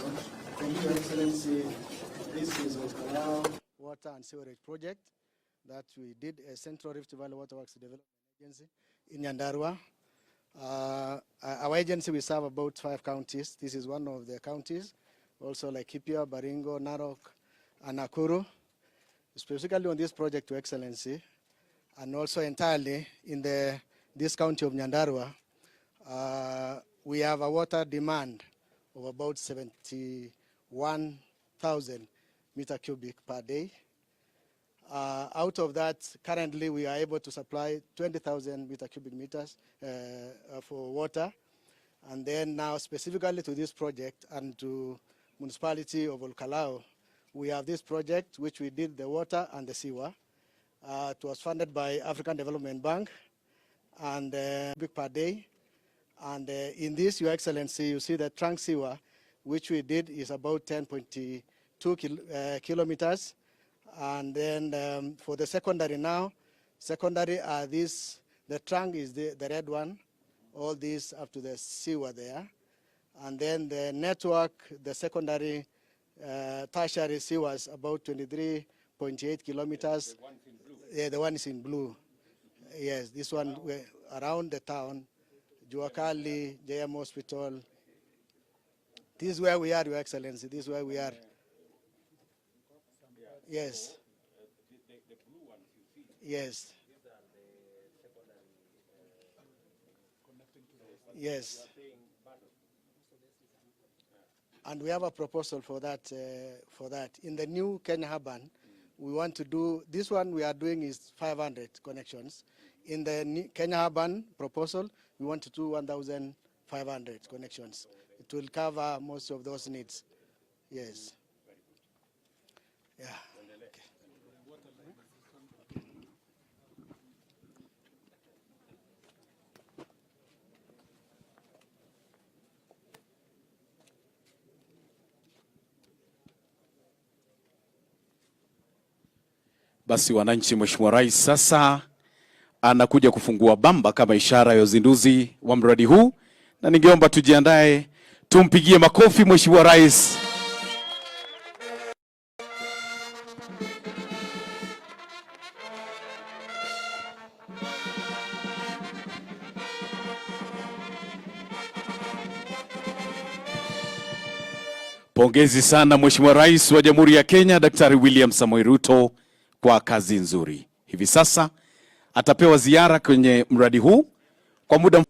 Thank you, Your Excellency. This is the Kalou Water and Sewerage Project that we did a Central Rift Valley Waterworks Development Agency in Nyandarua. Our agency, we serve about 5 counties. This is one of the counties, also like KITU, Baringo, Narok, and Nakuru. Specifically on this project, Your Excellency, and also entirely in this county of Nyandarua, we have a water demand of about 71,000 meter cubic per day. Out of that, currently we are able to supply 20,000 meter cubic meters for water. And then now specifically to this project and to municipality of Kalou, we have this project which we did the water and the sewer. It was funded by African Development Bank and per day. And in this, Your Excellency, you see the trunk sewer, which we did is about 10.2 kilometers. And then for the secondary now, are this, the trunk is the red one, all these up to the sewer there. And then the network, the secondary, tertiary sewers, about 23.8 kilometers. The one in blue. Yeah, the one is in blue. Yes, this one around the town. Juakali, JM Hospital. This is where we are, Your Excellency. This is where we are. Yes. The blue ones you see. Yes. These are the secondary connecting to the. Yes. And we have a proposal for that. In the new Kenya Urban, we want to do this one. We are doing is 500 connections. In the Kenya Urban proposal, we want to do 1,500 connections. It will cover most of those needs. Yes. Yeah. Okay. Basi wananchi, Mheshimiwa Rais sasa anakuja kufungua bamba kama ishara ya uzinduzi wa mradi huu, na ningeomba tujiandae tumpigie makofi Mheshimiwa Rais. Pongezi sana Mheshimiwa Rais wa Jamhuri ya Kenya Daktari William Samoei Ruto kwa kazi nzuri. Hivi sasa atapewa ziara kwenye mradi huu kwa muda